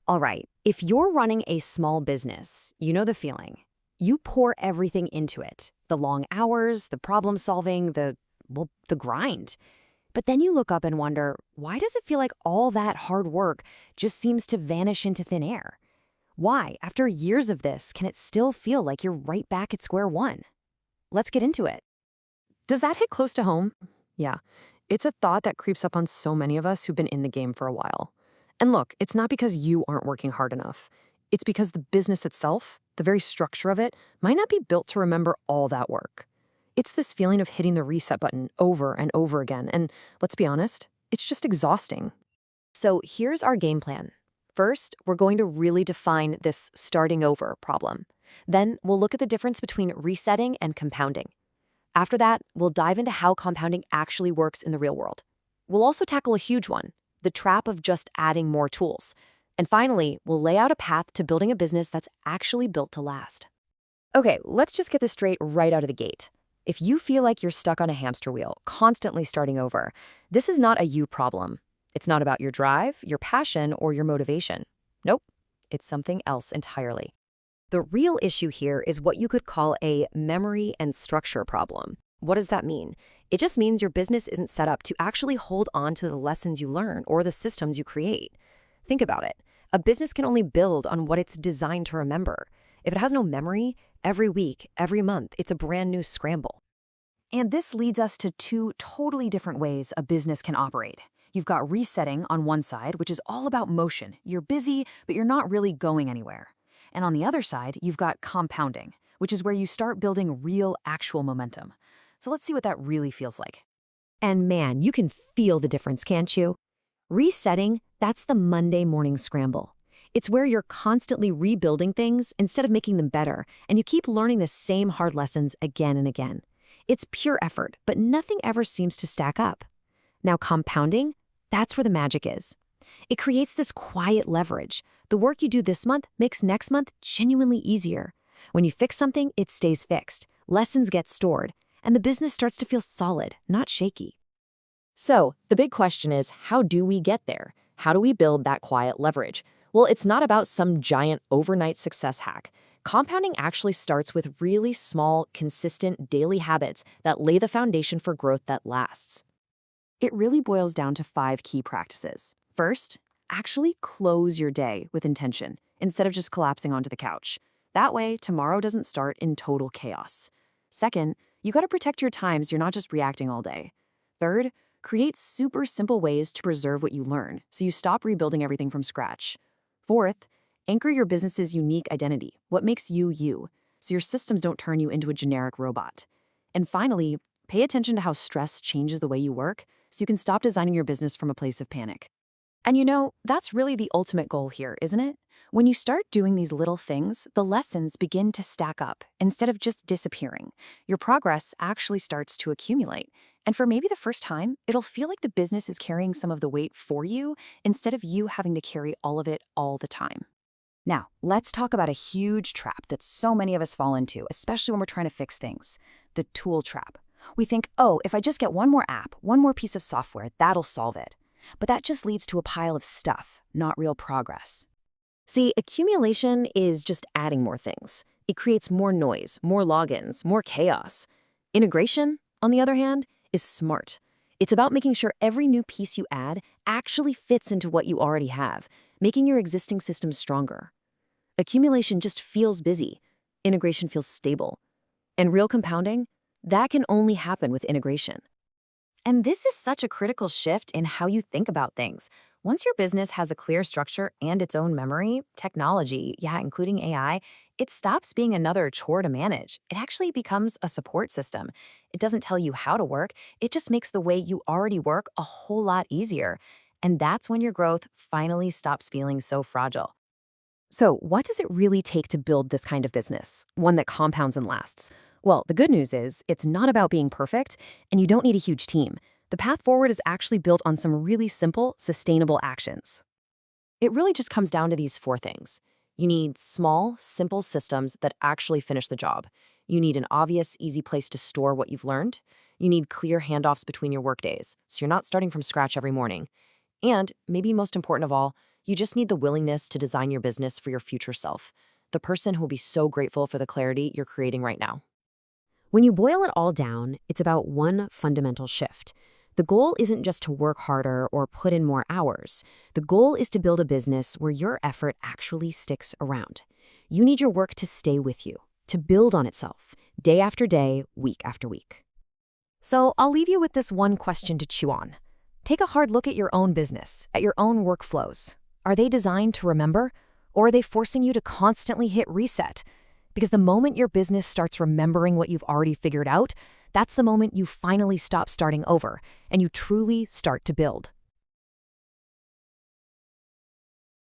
All right, if you're running a small business, you know the feeling. You pour everything into it, the long hours, the problem solving, the grind. But then you look up and wonder, why does it feel like all that hard work just seems to vanish into thin air? Why, after years of this, can it still feel like you're right back at square one? Let's get into it. Does that hit close to home? Yeah. It's a thought that creeps up on so many of us who've been in the game for a while. And look, it's not because you aren't working hard enough. It's because the business itself, the very structure of it, might not be built to remember all that work. It's this feeling of hitting the reset button over and over again. And let's be honest, it's just exhausting. So here's our game plan. First, we're going to really define this starting over problem. Then we'll look at the difference between resetting and compounding. After that, we'll dive into how compounding actually works in the real world. We'll also tackle a huge one, the trap of just adding more tools. And finally, we'll lay out a path to building a business that's actually built to last. Okay, let's just get this straight right out of the gate. If you feel like you're stuck on a hamster wheel, constantly starting over, this is not a you problem. It's not about your drive, your passion, or your motivation. Nope, it's something else entirely. The real issue here is what you could call a memory and structure problem. What does that mean? It just means your business isn't set up to actually hold on to the lessons you learn or the systems you create. Think about it. A business can only build on what it's designed to remember. If it has no memory, every week, every month, it's a brand new scramble. And this leads us to two totally different ways a business can operate. You've got resetting on one side, which is all about motion. You're busy, but you're not really going anywhere. And on the other side, you've got compounding, which is where you start building real, actual momentum. So let's see what that really feels like. And man, you can feel the difference, can't you? Resetting, that's the Monday morning scramble. It's where you're constantly rebuilding things instead of making them better, and you keep learning the same hard lessons again and again. It's pure effort, but nothing ever seems to stack up. Now, compounding, that's where the magic is. It creates this quiet leverage. The work you do this month makes next month genuinely easier. When you fix something, it stays fixed. Lessons get stored, and the business starts to feel solid, not shaky. So, the big question is, how do we get there? How do we build that quiet leverage? Well, it's not about some giant overnight success hack. Compounding actually starts with really small, consistent daily habits that lay the foundation for growth that lasts. It really boils down to 5 key practices. First, actually close your day with intention instead of just collapsing onto the couch. That way, tomorrow doesn't start in total chaos. Second, you gotta protect your time so you're not just reacting all day. Third, create super simple ways to preserve what you learn so you stop rebuilding everything from scratch. Fourth, anchor your business's unique identity, what makes you you, so your systems don't turn you into a generic robot. And finally, pay attention to how stress changes the way you work so you can stop designing your business from a place of panic. And you know, that's really the ultimate goal here, isn't it? When you start doing these little things, the lessons begin to stack up instead of just disappearing. Your progress actually starts to accumulate. And for maybe the first time, it'll feel like the business is carrying some of the weight for you instead of you having to carry all of it all the time. Now, let's talk about a huge trap that so many of us fall into, especially when we're trying to fix things: the tool trap. We think, oh, if I just get one more app, one more piece of software, that'll solve it. But that just leads to a pile of stuff, not real progress. See, accumulation is just adding more things. It creates more noise, more logins, more chaos. Integration, on the other hand, is smart. It's about making sure every new piece you add actually fits into what you already have, making your existing systems stronger. Accumulation just feels busy. Integration feels stable. And real compounding, that can only happen with integration. And this is such a critical shift in how you think about things. Once your business has a clear structure and its own memory, technology, including AI, it stops being another chore to manage. It actually becomes a support system. It doesn't tell you how to work, it just makes the way you already work a whole lot easier. And that's when your growth finally stops feeling so fragile. So, what does it really take to build this kind of business, one that compounds and lasts? Well, the good news is it's not about being perfect, and you don't need a huge team. The path forward is actually built on some really simple, sustainable actions. It really just comes down to these 4 things. You need small, simple systems that actually finish the job. You need an obvious, easy place to store what you've learned. You need clear handoffs between your workdays, so you're not starting from scratch every morning. And, maybe most important of all, You just need the willingness to design your business for your future self, the person who will be so grateful for the clarity you're creating right now. When you boil it all down, it's about one fundamental shift. The goal isn't just to work harder or put in more hours. The goal is to build a business where your effort actually sticks around. You need your work to stay with you, to build on itself, day after day, week after week. So I'll leave you with this one question to chew on. Take a hard look at your own business, at your own workflows. Are they designed to remember, or are they forcing you to constantly hit reset? Because the moment your business starts remembering what you've already figured out, that's the moment you finally stop starting over and you truly start to build.